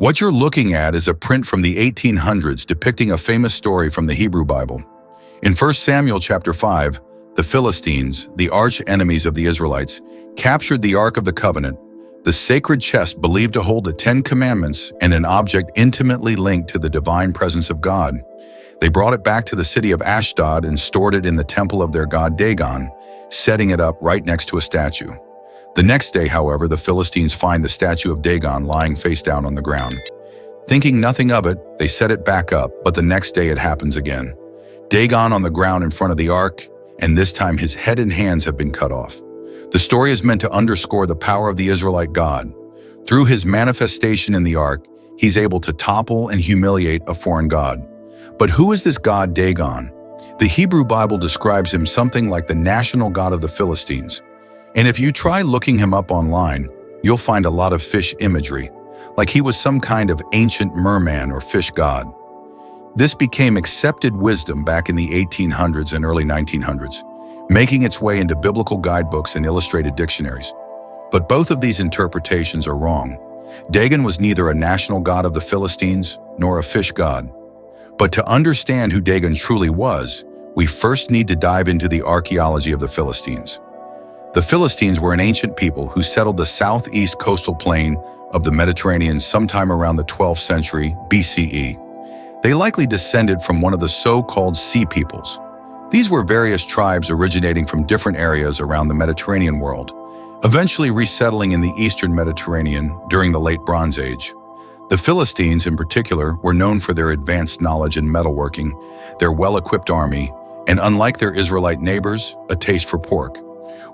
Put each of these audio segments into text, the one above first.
What you're looking at is a print from the 1800s depicting a famous story from the Hebrew Bible. In 1 Samuel chapter 5, the Philistines, the arch enemies of the Israelites, captured the Ark of the Covenant, the sacred chest believed to hold the Ten Commandments and an object intimately linked to the divine presence of God. They brought it back to the city of Ashdod and stored it in the temple of their god Dagon, setting it up right next to a statue. The next day, however, the Philistines find the statue of Dagon lying face down on the ground. Thinking nothing of it, they set it back up, but the next day it happens again. Dagon on the ground in front of the ark, and this time his head and hands have been cut off. The story is meant to underscore the power of the Israelite God. Through his manifestation in the ark, he's able to topple and humiliate a foreign god. But who is this god Dagon? The Hebrew Bible describes him something like the national god of the Philistines. And if you try looking him up online, you'll find a lot of fish imagery, like he was some kind of ancient merman or fish god. This became accepted wisdom back in the 1800s and early 1900s, making its way into biblical guidebooks and illustrated dictionaries. But both of these interpretations are wrong. Dagon was neither a national god of the Philistines nor a fish god. But to understand who Dagon truly was, we first need to dive into the archaeology of the Philistines. The Philistines were an ancient people who settled the southeast coastal plain of the Mediterranean sometime around the 12th century BCE. They likely descended from one of the so-called Sea Peoples. These were various tribes originating from different areas around the Mediterranean world, eventually resettling in the eastern Mediterranean during the Late Bronze Age. The Philistines, in particular, were known for their advanced knowledge in metalworking, their well-equipped army, and unlike their Israelite neighbors, a taste for pork.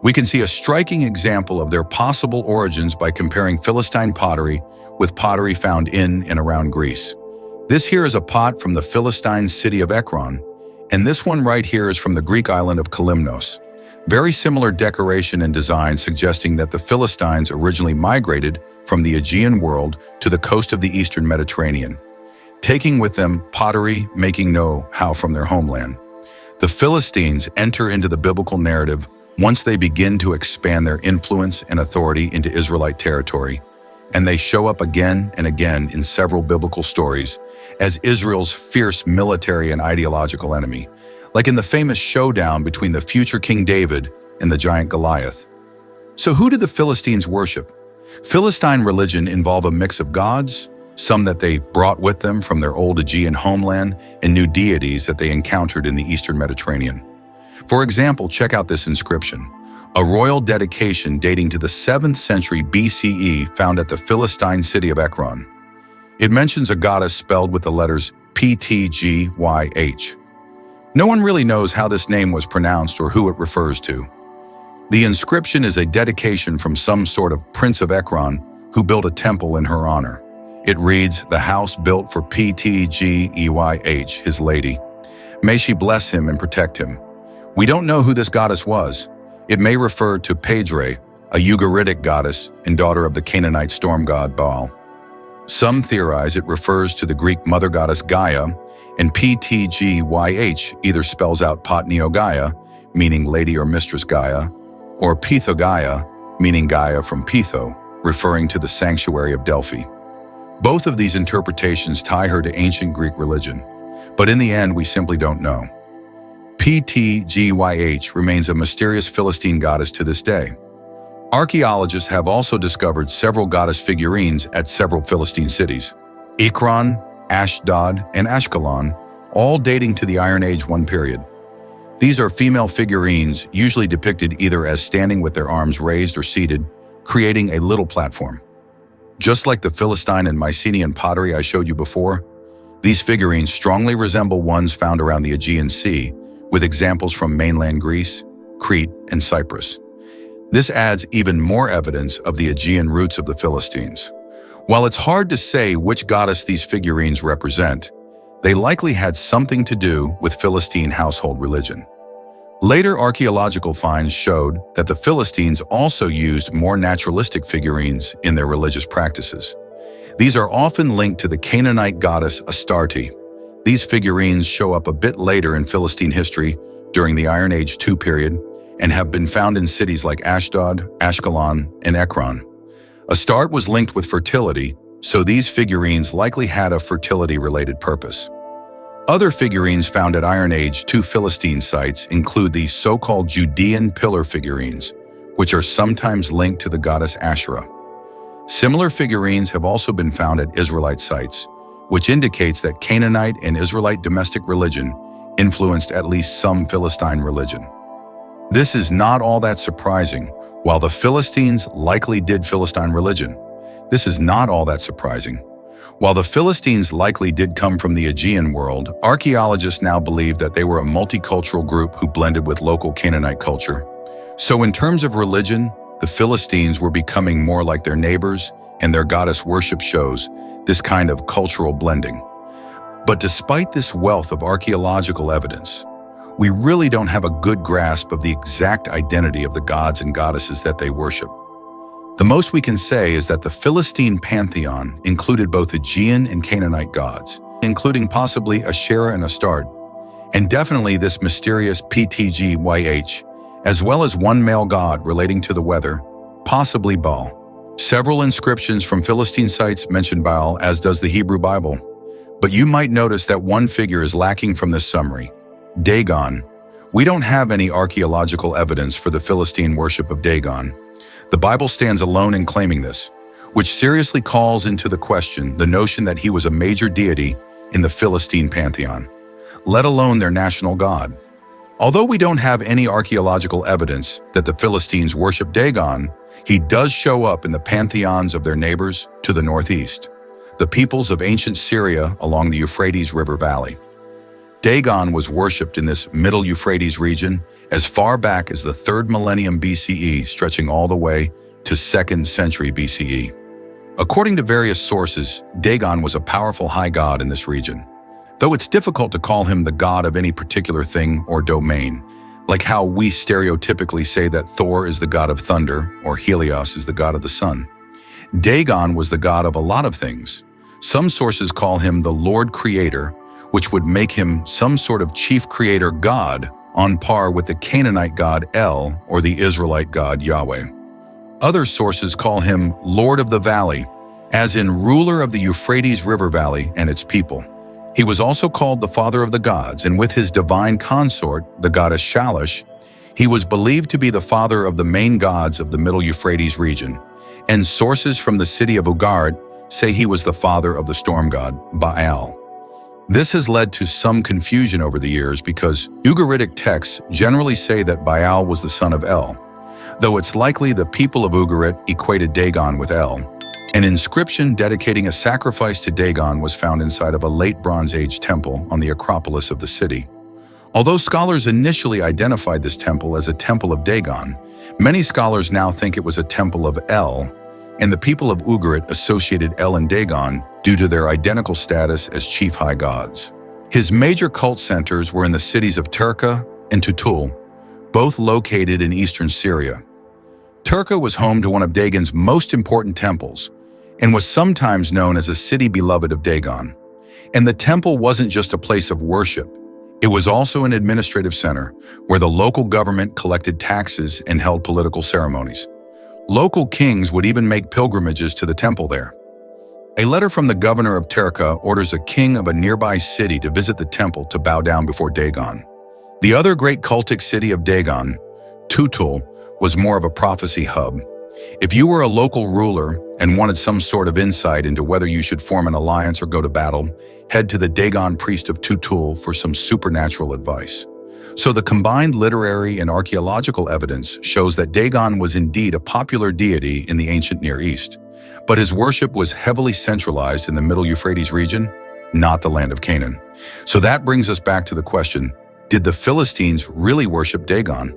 We can see a striking example of their possible origins by comparing Philistine pottery with pottery found in and around Greece. This here is a pot from the Philistine city of Ekron, and this one right here is from the Greek island of Kalymnos. Very similar decoration and design, suggesting that the Philistines originally migrated from the Aegean world to the coast of the eastern Mediterranean, taking with them pottery, making know-how from their homeland. The Philistines enter into the biblical narrative once they begin to expand their influence and authority into Israelite territory, and they show up again and again in several biblical stories as Israel's fierce military and ideological enemy, like in the famous showdown between the future King David and the giant Goliath. So who did the Philistines worship? Philistine religion involved a mix of gods, some that they brought with them from their old Aegean homeland, and new deities that they encountered in the eastern Mediterranean. For example, check out this inscription, a royal dedication dating to the 7th century BCE found at the Philistine city of Ekron. It mentions a goddess spelled with the letters Ptgyh. No one really knows how this name was pronounced or who it refers to. The inscription is a dedication from some sort of prince of Ekron who built a temple in her honor. It reads, "The house built for Ptgyh, his lady. May she bless him and protect him." We don't know who this goddess was. It may refer to Phaedra, a Ugaritic goddess and daughter of the Canaanite storm god Baal. Some theorize it refers to the Greek mother goddess Gaia, and Ptgyh either spells out Potneo Gaia, meaning lady or mistress Gaia, or Pytho Gaia, meaning Gaia from Pytho, referring to the sanctuary of Delphi. Both of these interpretations tie her to ancient Greek religion, but in the end we simply don't know. Ptgyh remains a mysterious Philistine goddess to this day. Archaeologists have also discovered several goddess figurines at several Philistine cities, Ekron, Ashdod, and Ashkelon, all dating to the Iron Age 1 period. These are female figurines, usually depicted either as standing with their arms raised or seated, creating a little platform. Just like the Philistine and Mycenaean pottery I showed you before, these figurines strongly resemble ones found around the Aegean Sea, with examples from mainland Greece, Crete, and Cyprus. This adds even more evidence of the Aegean roots of the Philistines. While it's hard to say which goddess these figurines represent, they likely had something to do with Philistine household religion. Later archaeological finds showed that the Philistines also used more naturalistic figurines in their religious practices. These are often linked to the Canaanite goddess Astarte. These figurines show up a bit later in Philistine history during the Iron Age 2 period and have been found in cities like Ashdod, Ashkelon, and Ekron. Astarte was linked with fertility, so these figurines likely had a fertility-related purpose. Other figurines found at Iron Age 2 Philistine sites include the so-called Judean pillar figurines, which are sometimes linked to the goddess Asherah. Similar figurines have also been found at Israelite sites, which indicates that Canaanite and Israelite domestic religion influenced at least some Philistine religion. This is not all that surprising. While the Philistines likely did Philistine religion, this is not all that surprising. While the Philistines likely did come from the Aegean world, archaeologists now believe that they were a multicultural group who blended with local Canaanite culture. So in terms of religion, the Philistines were becoming more like their neighbors, and their goddess worship shows this kind of cultural blending. But despite this wealth of archaeological evidence, we really don't have a good grasp of the exact identity of the gods and goddesses that they worship. The most we can say is that the Philistine pantheon included both Aegean and Canaanite gods, including possibly Asherah and Astarte, and definitely this mysterious Ptgyh, as well as one male god relating to the weather, possibly Baal. Several inscriptions from Philistine sites mention Baal, as does the Hebrew Bible. But you might notice that one figure is lacking from this summary: Dagon. We don't have any archaeological evidence for the Philistine worship of Dagon. The Bible stands alone in claiming this, which seriously calls into the question the notion that he was a major deity in the Philistine pantheon, let alone their national god. Although we don't have any archaeological evidence that the Philistines worship Dagon, he does show up in the pantheons of their neighbors to the northeast, the peoples of ancient Syria along the Euphrates River Valley. Dagon was worshipped in this Middle Euphrates region as far back as the 3rd millennium BCE, stretching all the way to 2nd century BCE. According to various sources, Dagon was a powerful high god in this region, though it's difficult to call him the god of any particular thing or domain, like how we stereotypically say that Thor is the god of thunder or Helios is the god of the sun. Dagon was the god of a lot of things. Some sources call him the Lord Creator, which would make him some sort of chief creator god on par with the Canaanite god El or the Israelite god Yahweh. Other sources call him Lord of the Valley, as in ruler of the Euphrates River Valley and its people. He was also called the father of the gods, and with his divine consort, the goddess Shalish, he was believed to be the father of the main gods of the Middle Euphrates region, and sources from the city of Ugarit say he was the father of the storm god Baal. This has led to some confusion over the years because Ugaritic texts generally say that Baal was the son of El, though it's likely the people of Ugarit equated Dagon with El. An inscription dedicating a sacrifice to Dagon was found inside of a late Bronze Age temple on the Acropolis of the city. Although scholars initially identified this temple as a temple of Dagon, many scholars now think it was a temple of El, and the people of Ugarit associated El and Dagon due to their identical status as chief high gods. His major cult centers were in the cities of Terka and Tutul, both located in eastern Syria. Terka was home to one of Dagon's most important temples, and was sometimes known as a city beloved of Dagon. And the temple wasn't just a place of worship, it was also an administrative center where the local government collected taxes and held political ceremonies. Local kings would even make pilgrimages to the temple there. A letter from the governor of Terka orders a king of a nearby city to visit the temple to bow down before Dagon. The other great cultic city of Dagon, Tutul, was more of a prophecy hub. If you were a local ruler and wanted some sort of insight into whether you should form an alliance or go to battle, head to the Dagon priest of Tutul for some supernatural advice. So the combined literary and archaeological evidence shows that Dagon was indeed a popular deity in the ancient Near East, but his worship was heavily centralized in the Middle Euphrates region, not the land of Canaan. So that brings us back to the question, did the Philistines really worship Dagon?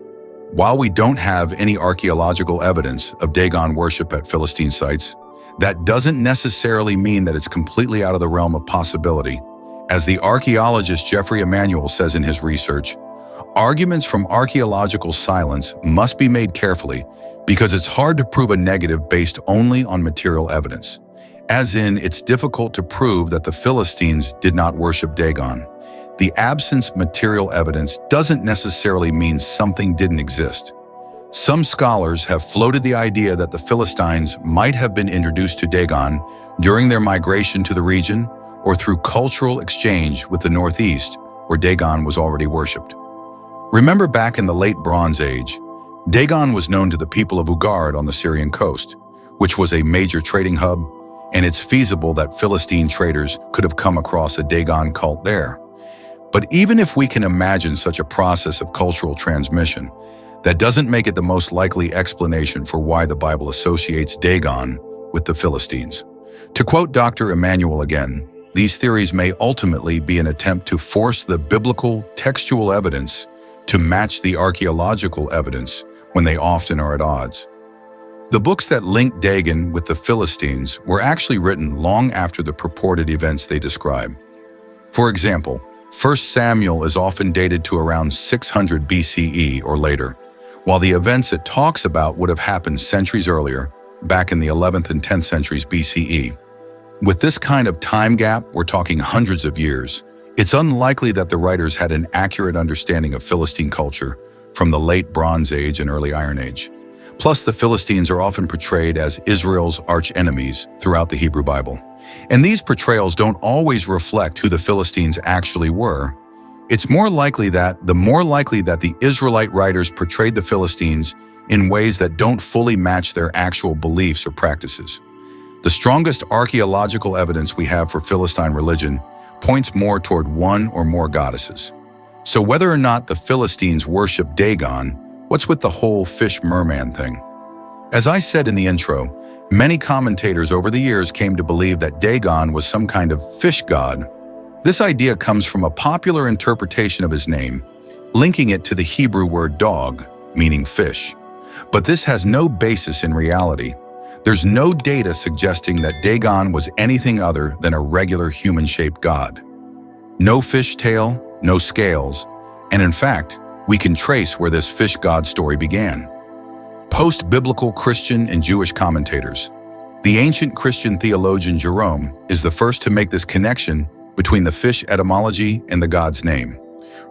While we don't have any archaeological evidence of Dagon worship at Philistine sites, that doesn't necessarily mean that it's completely out of the realm of possibility. As the archaeologist Jeffrey Emanuel says in his research, arguments from archaeological silence must be made carefully because it's hard to prove a negative based only on material evidence. As in, it's difficult to prove that the Philistines did not worship Dagon. The absence of material evidence doesn't necessarily mean something didn't exist. Some scholars have floated the idea that the Philistines might have been introduced to Dagon during their migration to the region or through cultural exchange with the northeast, where Dagon was already worshipped. Remember back in the late Bronze Age, Dagon was known to the people of Ugard on the Syrian coast, which was a major trading hub, and it's feasible that Philistine traders could have come across a Dagon cult there. But even if we can imagine such a process of cultural transmission, that doesn't make it the most likely explanation for why the Bible associates Dagon with the Philistines. To quote Dr. Emmanuel again, these theories may ultimately be an attempt to force the biblical textual evidence to match the archaeological evidence when they often are at odds. The books that link Dagon with the Philistines were actually written long after the purported events they describe. For example, 1 Samuel is often dated to around 600 BCE or later, while the events it talks about would have happened centuries earlier, back in the 11th and 10th centuries BCE. With this kind of time gap, we're talking hundreds of years. It's unlikely that the writers had an accurate understanding of Philistine culture from the late Bronze Age and early Iron Age. Plus, the Philistines are often portrayed as Israel's arch-enemies throughout the Hebrew Bible. And these portrayals don't always reflect who the Philistines actually were. It's more likely that the Israelite writers portrayed the Philistines in ways that don't fully match their actual beliefs or practices. The strongest archaeological evidence we have for Philistine religion points more toward one or more goddesses. So whether or not the Philistines worship Dagon, what's with the whole fish merman thing? As I said in the intro, many commentators over the years came to believe that Dagon was some kind of fish god. This idea comes from a popular interpretation of his name, linking it to the Hebrew word dog, meaning fish. But this has no basis in reality. There's no data suggesting that Dagon was anything other than a regular human-shaped god. No fish tail, no scales, and in fact, we can trace where this fish god story began. Post-biblical Christian and Jewish commentators. The ancient Christian theologian Jerome is the first to make this connection between the fish etymology and the god's name,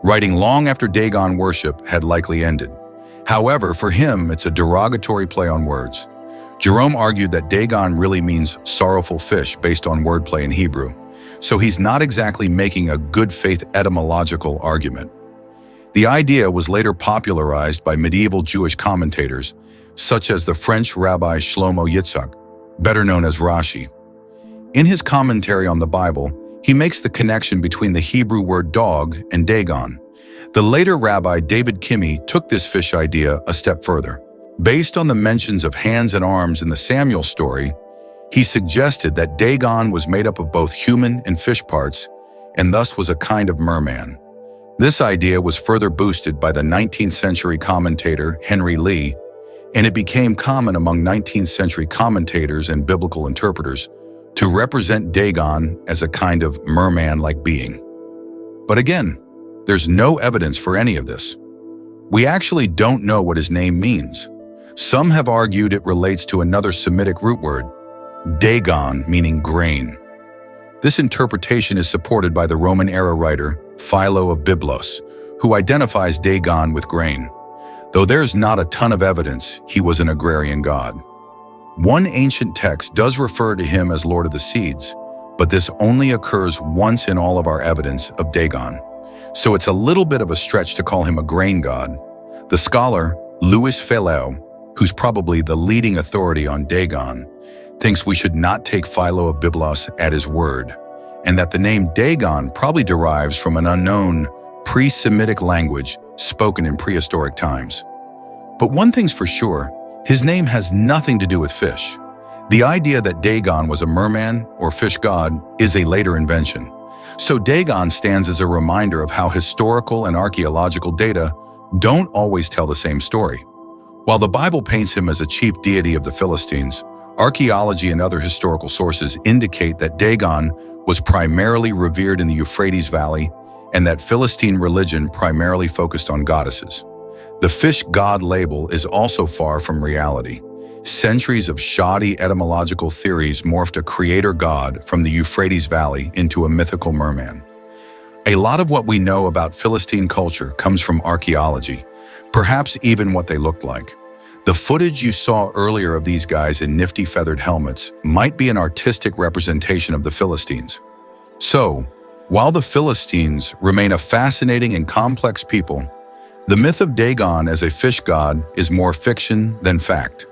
writing long after Dagon worship had likely ended. However, for him, it's a derogatory play on words. Jerome argued that Dagon really means sorrowful fish based on wordplay in Hebrew, so he's not exactly making a good faith etymological argument. The idea was later popularized by medieval Jewish commentators, such as the French Rabbi Shlomo Yitzhak, better known as Rashi. In his commentary on the Bible, he makes the connection between the Hebrew word dog and Dagon. The later Rabbi David Kimmy took this fish idea a step further. Based on the mentions of hands and arms in the Samuel story, he suggested that Dagon was made up of both human and fish parts, and thus was a kind of merman. This idea was further boosted by the 19th century commentator Henry Lee, and it became common among 19th century commentators and biblical interpreters to represent Dagon as a kind of merman-like being. But again, there's no evidence for any of this. We actually don't know what his name means. Some have argued it relates to another Semitic root word, Dagon, meaning grain. This interpretation is supported by the Roman-era writer Philo of Byblos, who identifies Dagon with grain. Though there's not a ton of evidence he was an agrarian god. One ancient text does refer to him as Lord of the Seeds, but this only occurs once in all of our evidence of Dagon. So it's a little bit of a stretch to call him a grain god. The scholar Louis Philo, who's probably the leading authority on Dagon, thinks we should not take Philo of Byblos at his word, and that the name Dagon probably derives from an unknown pre-Semitic language spoken in prehistoric times. But one thing's for sure, his name has nothing to do with fish. The idea that Dagon was a merman or fish god is a later invention. So Dagon stands as a reminder of how historical and archaeological data don't always tell the same story. While the Bible paints him as a chief deity of the Philistines, archaeology and other historical sources indicate that Dagon was primarily revered in the Euphrates Valley and that Philistine religion primarily focused on goddesses. The fish god label is also far from reality. Centuries of shoddy etymological theories morphed a creator god from the Euphrates Valley into a mythical merman. A lot of what we know about Philistine culture comes from archaeology, perhaps even what they looked like. The footage you saw earlier of these guys in nifty feathered helmets might be an artistic representation of the Philistines. So, while the Philistines remain a fascinating and complex people, the myth of Dagon as a fish god is more fiction than fact.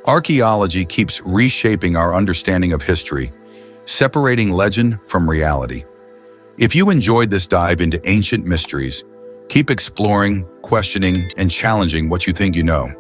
Archaeology keeps reshaping our understanding of history, separating legend from reality. If you enjoyed this dive into ancient mysteries, keep exploring, questioning, and challenging what you think you know.